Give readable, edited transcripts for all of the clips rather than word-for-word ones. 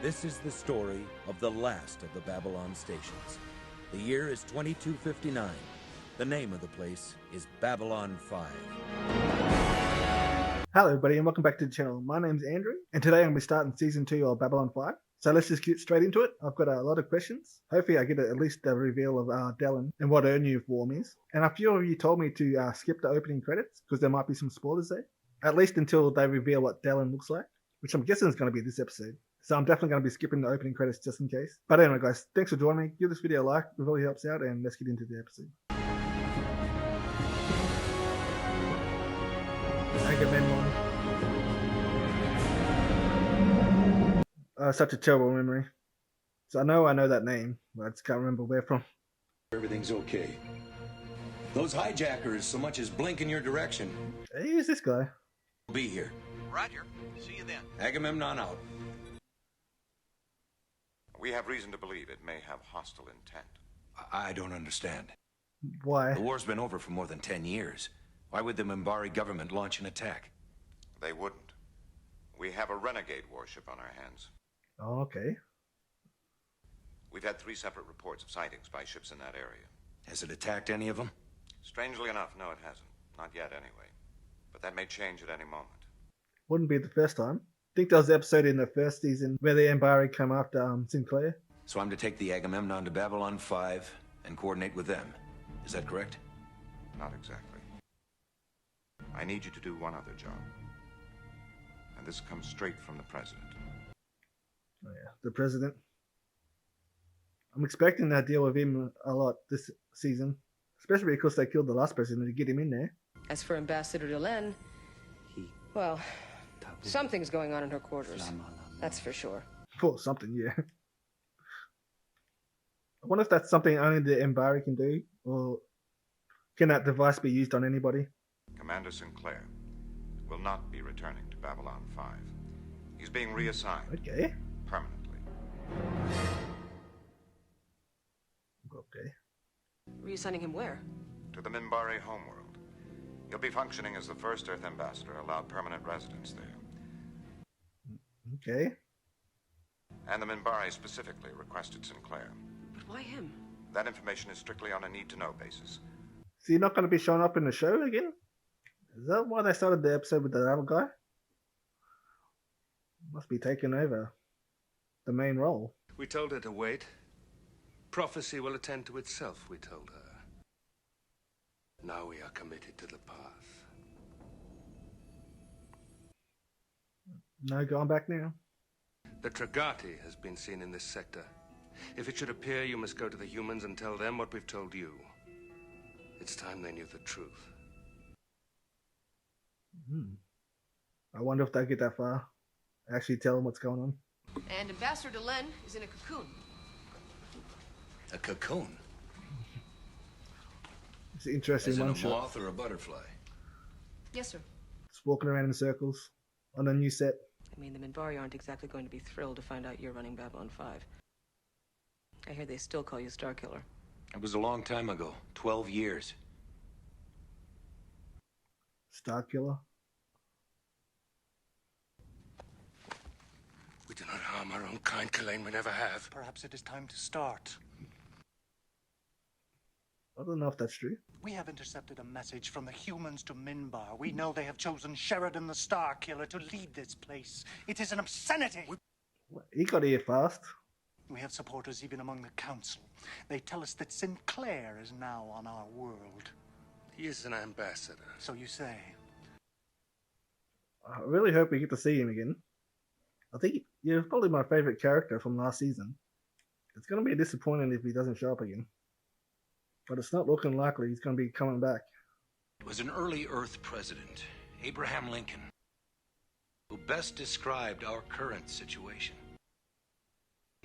This is the story of the last of the Babylon stations. The year is 2259. The name of the place is Babylon 5. Hello everybody and welcome back to the channel. My name's Andrew and today I'm going to be starting Season 2 of Babylon 5. So let's just get straight into it. I've got a lot of questions. Hopefully I get at least a reveal of Delyn and what her new form is. And a few of you told me to skip the opening credits because there might be some spoilers there. At least until they reveal what Delyn looks like, which I'm guessing is going to be this episode. So I'm definitely going to be skipping the opening credits just in case. But anyway guys, thanks for joining me. Give this video a like, it really helps out, and let's get into the episode. Agamemnon. Such a terrible memory. So I know that name, but I just can't remember where from. Everything's okay. Those hijackers so much as blink in your direction. Hey, who's this guy? Be here. Roger. See you then. Agamemnon out. We have reason to believe it may have hostile intent. I don't understand. Why? The war's been over for more than 10 years. Why would the Minbari government launch an attack? They wouldn't. We have a renegade warship on our hands. Oh, okay. We've had 3 separate reports of sightings by ships in that area. Has it attacked any of them? Strangely enough, no, it hasn't. Not yet, anyway. But that may change at any moment. Wouldn't be the first time. I think there was an episode in the first season where the Minbari come after Sinclair. So I'm to take the Agamemnon to Babylon 5 and coordinate with them. Is that correct? Not exactly. I need you to do one other job. And this comes straight from the president. Oh yeah, the president. I'm expecting to deal with him a lot this season, especially because they killed the last president to get him in there. As for Ambassador Delyn, well, something's going on in her quarters. That's for sure. For something, yeah. I wonder if that's something only the Minbari can do, or can that device be used on anybody? Commander Sinclair will not be returning to Babylon 5. He's being reassigned. Okay. Permanently. Okay. Reassigning him where? To the Minbari homeworld. He'll be functioning as the first Earth ambassador allowed permanent residence there. Okay. And the Minbari specifically requested Sinclair. But why him? That information is strictly on a need-to-know basis. So you're not going to be showing up in the show again? Is that why they started the episode with the other guy? Must be taking over the main role. We told her to wait. Prophecy will attend to itself, we told her. Now we are committed to the path. No going back now? The Tragati has been seen in this sector. If it should appear, you must go to the humans and tell them what we've told you. It's time they knew the truth. I wonder if they get that far. Actually tell them what's going on. And Ambassador Delyn is in a cocoon. A cocoon? It's an interesting As in one a shot. moth or a butterfly? Yes, sir. Just walking around in circles on a new set. I mean, the Minbari aren't exactly going to be thrilled to find out you're running Babylon 5. I hear they still call you Starkiller. It was a long time ago. 12 years. Starkiller. We do not harm our own kind, Kalain. We never have. Perhaps it is time to start. I don't know if that's true. We have intercepted a message from the humans to Minbar. We know they have chosen Sheridan the Starkiller to lead this place. It is an obscenity! He got here fast. We have supporters even among the council. They tell us that Sinclair is now on our world. He is an ambassador. So you say. I really hope we get to see him again. I think he's probably my favourite character from last season. It's going to be disappointing if he doesn't show up again. But it's not looking likely he's going to be coming back. It was an early Earth president, Abraham Lincoln, who best described our current situation.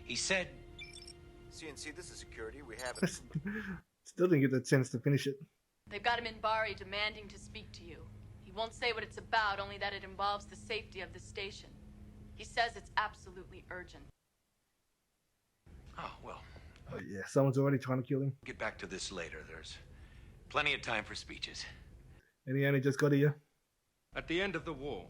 He said, CNC, this is security. We have Still didn't get the chance to finish it. They've got him in Minbari demanding to speak to you. He won't say what it's about, only that it involves the safety of the station. He says it's absolutely urgent. oh, well, Oh yeah, someone's already trying to kill him. get back to this later. There's plenty of time for speeches. And he only just got here. At the end of the war,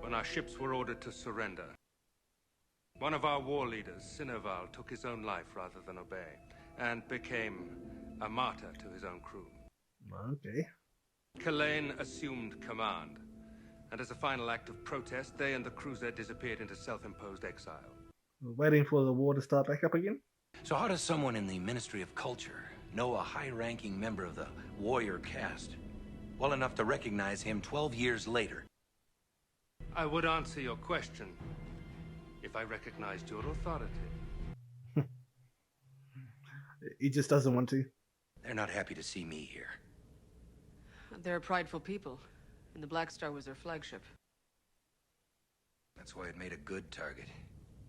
when our ships were ordered to surrender, One of our war leaders, Sinoval, took his own life rather than obey, and became a martyr to his own crew. Okay. Kalain assumed command, and as a final act of protest, they and the cruiser disappeared into self-imposed exile. We're waiting for the war to start back up again. So how does someone in the Ministry of Culture know a high-ranking member of the warrior caste well enough to recognize him 12 years later? I would answer your question if I recognized your authority. He just doesn't want to. They're not happy to see me here. They're a prideful people, and the Black Star was their flagship. That's why it made a good target.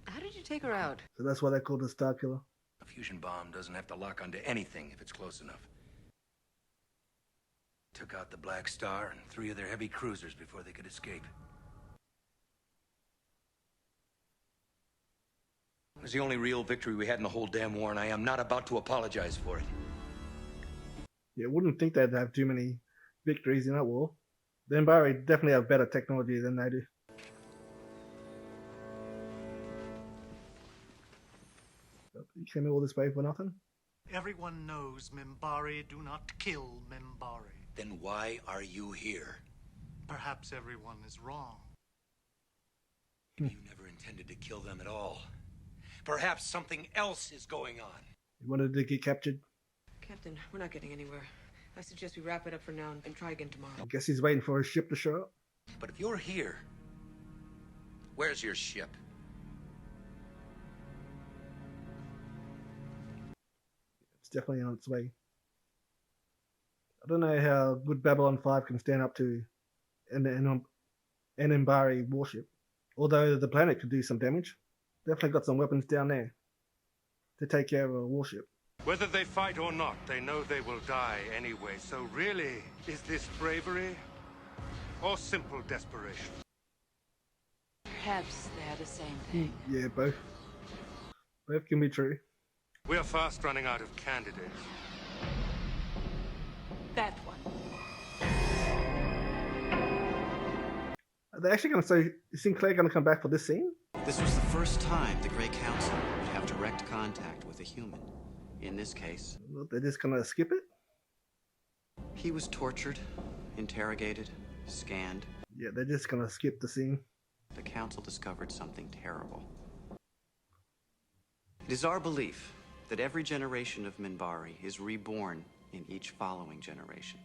How did you take her out? So that's why they call the Star Killer. A fusion bomb doesn't have to lock onto anything if it's close enough. Took out the Black Star and 3 of their heavy cruisers before they could escape. It was the only real victory we had in the whole damn war, and I am not about to apologize for it. Yeah, wouldn't think they'd have too many victories in that war. The Minbari definitely have better technology than they do. You came all this way for nothing? Everyone knows Minbari do not kill Minbari. Then why are you here? Perhaps everyone is wrong. You never intended to kill them at all. Perhaps something else is going on. You wanted to get captured? Captain, we're not getting anywhere. I suggest we wrap it up for now and try again tomorrow. I guess he's waiting for his ship to show up. But if you're here, where's your ship? It's definitely on its way. I don't know how good Babylon 5 can stand up to an Minbari warship. Although the planet could do some damage. Definitely got some weapons down there to take care of a warship. Whether they fight or not, they know they will die anyway. So really, is this bravery or simple desperation? Perhaps they're the same thing. Yeah, both. Both can be true. We are fast running out of candidates. That one. Are they actually going to say, is Sinclair going to come back for this scene? This was the first time the Grey Council would have direct contact with a human. In this case, Well, they're just going to skip it? he was tortured, interrogated, scanned. Yeah, they're just going to skip the scene. The Council discovered something terrible. It is our belief that every generation of Minbari is reborn in each following generation.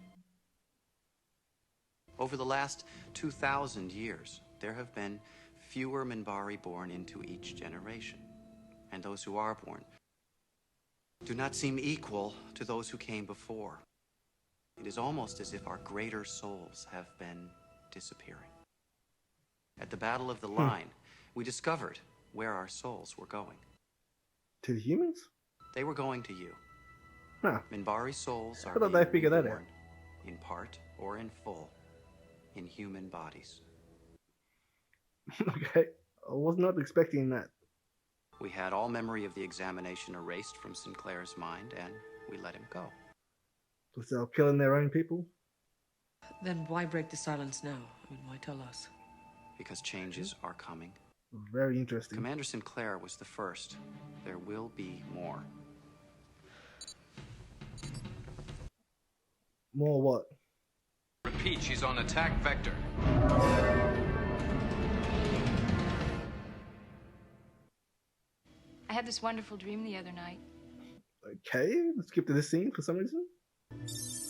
Over the last 2,000 years, there have been fewer Minbari born into each generation. And those who are born do not seem equal to those who came before. It is almost as if our greater souls have been disappearing. At the Battle of the Line, we discovered where our souls were going. To the humans? They were going to you. Huh. Minbari souls are How did they being figure that reborn, out? in part or in full, in human bodies. Okay. I was not expecting that. We had all memory of the examination erased from Sinclair's mind, and we let him go. Was they killing their own people? Then why break the silence now? I mean, why tell us? Because changes are coming. Very interesting. Commander Sinclair was the first. There will be more. More what? Repeat, she's on attack vector. I had this wonderful dream the other night. Okay, let's skip to this scene for some reason. It's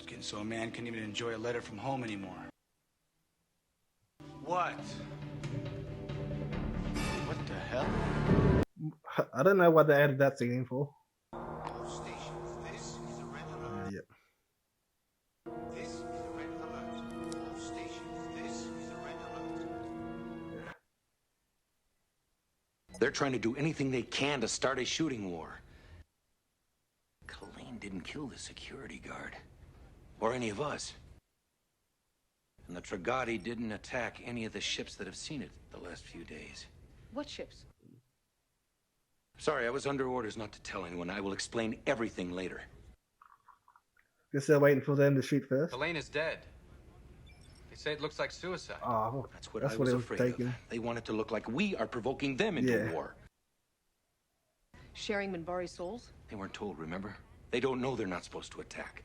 getting so a man can't even enjoy a letter from home anymore. What? What the hell? I don't know why they added that scene in for. Stations, this is a red alert. Yep. This is a red alert. All stations, this is a red alert. They're trying to do anything they can to start a shooting war. Kalain didn't kill the security guard. Or any of us. And the Trogati didn't attack any of the ships that have seen it the last few days. What ships? Sorry, I was under orders not to tell anyone. I will explain everything later. Guess they're waiting for them to shoot first. Kalain is dead. They say it looks like suicide. Oh, That's what that's I what was it was afraid taking. of. They want it to look like we are provoking them into Yeah. war. Sharing Minbari's souls? They weren't told, remember? They don't know they're not supposed to attack.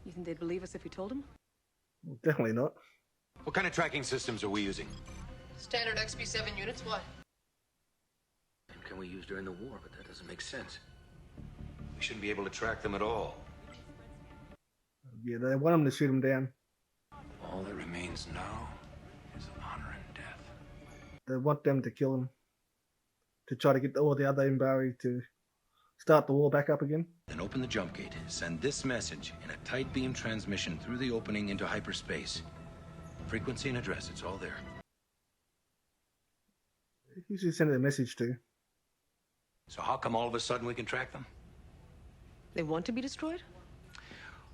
You think they'd believe us if we told them? Definitely not. What kind of tracking systems are we using? Standard XP7 units, what? And can we use during the war? But that doesn't make sense. We shouldn't be able to track them at all. Yeah, they want them to shoot them down. All that remains now is honor and death. They want them to kill him. To try to get all the other Minbari to start the war back up again. Then open the jump gate. Send this message in a tight beam transmission through the opening into hyperspace. Frequency and address, it's all there. Who should send a message to? So how come all of a sudden we can track them? They want to be destroyed?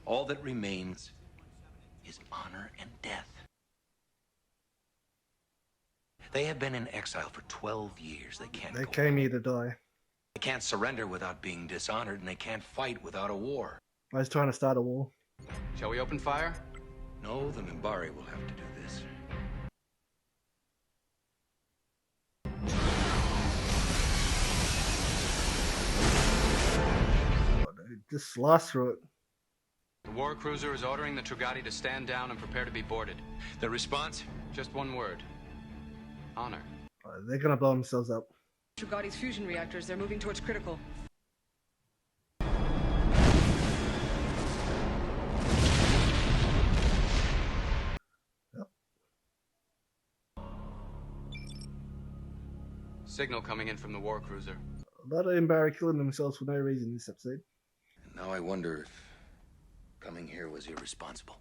All that remains is honor and death. They have been in exile for 12 years. They can't They go came here to die. They can't surrender without being dishonored, and they can't fight without a war. I was trying to start a war. Shall we open fire? No, the Minbari will have to do this. Just slice through it. The war cruiser is ordering the Trogati to stand down and prepare to be boarded. The response? Just one word. Honor. They're gonna blow themselves up. Trogati's fusion reactors, they're moving towards critical. Signal coming in from the war cruiser. A lot of Minbari killing themselves for no reason in this episode. And now I wonder if coming here was irresponsible.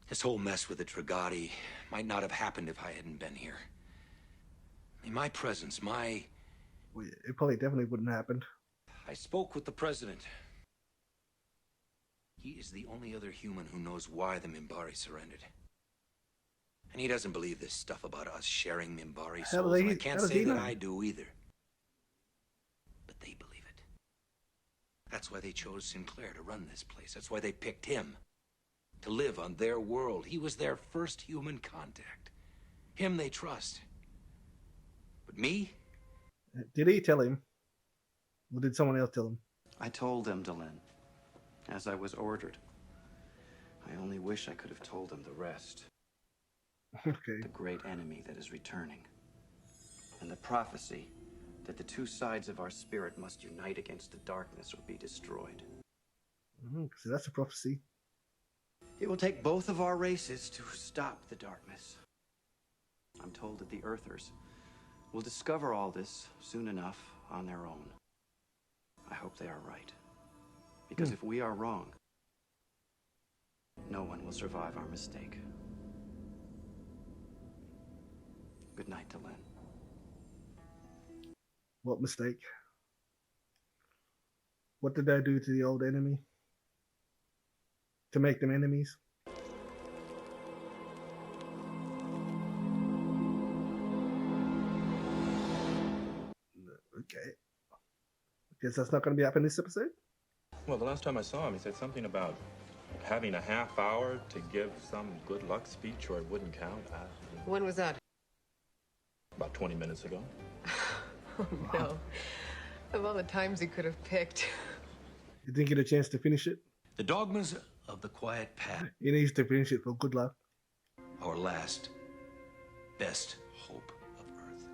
This whole mess with the Trogati might not have happened if I hadn't been here. I mean, my presence, Well, it probably definitely wouldn't have happened. I spoke with the president. He is the only other human who knows why the Minbari surrendered. And he doesn't believe this stuff about us sharing Minbari How souls. do And they- I can't how does say he that know? I do either. But they believe it. That's why they chose Sinclair to run this place. That's why they picked him to live on their world. He was their first human contact. Him they trust. But me? Did he tell him? Or did someone else tell him? I told them, Delenn, as I was ordered. I only wish I could have told them the rest. Okay. The great enemy that is returning. And the prophecy that the two sides of our spirit must unite against the darkness or be destroyed. So that's a prophecy. It will take both of our races to stop the darkness. I'm told that the Earthers will discover all this soon enough on their own. I hope they are right. Because if we are wrong, no one will survive our mistake. Good night, Delenn. What mistake? What did they do to the old enemy? To make them enemies? Okay. Guess that's not going to be up in this episode? Well, the last time I saw him, he said something about having a half hour to give some good luck speech or it wouldn't count. When was that? About 20 minutes ago. Oh, no. Of all the times he could have picked. You didn't get a chance to finish it? The dogmas of the quiet path. He needs to finish it for good luck. Our last, best hope of Earth.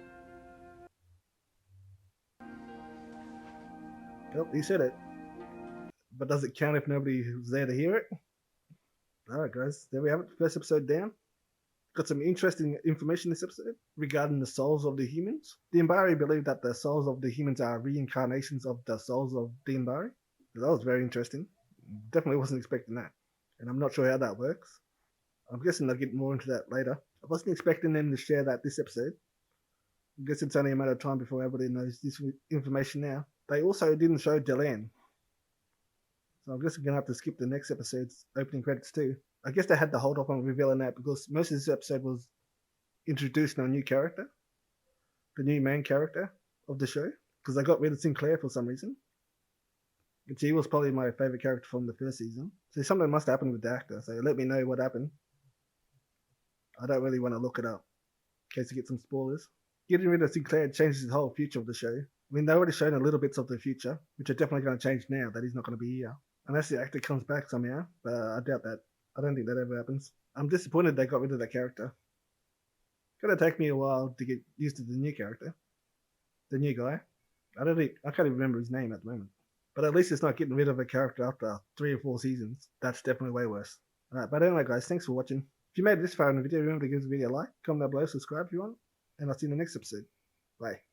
Well, he said it. But does it count if nobody was there to hear it? Alright guys, there we have it. First episode down. Got some interesting information this episode regarding the souls of the humans. The Minbari believe that the souls of the humans are reincarnations of the souls of the Minbari. That was very interesting. Definitely wasn't expecting that. And I'm not sure how that works. I'm guessing they'll get more into that later. I wasn't expecting them to share that this episode. I guess it's only a matter of time before everybody knows this information now. They also didn't show Delenn. So I guess we're going to have to skip the next episode's opening credits too. I guess they had to hold off on revealing that because most of this episode was introducing a new character. The new main character of the show. Because they got rid of Sinclair for some reason. And she was probably my favourite character from the first season. So something must happen with the actor. So let me know what happened. I don't really want to look it up in case you get some spoilers. Getting rid of Sinclair changes the whole future of the show. I mean, they've already shown a little bits of the future, which are definitely going to change now that he's not going to be here. Unless the actor comes back somehow, but I doubt that. I don't think that ever happens. I'm disappointed they got rid of that character. It's going to take me a while to get used to the new character. The new guy. I can't even remember his name at the moment. But at least it's not getting rid of a character after 3 or 4 seasons. That's definitely way worse. Alright, but anyway guys, thanks for watching. If you made it this far in the video, remember to give the video a like, comment down below, subscribe if you want, and I'll see you in the next episode. Bye.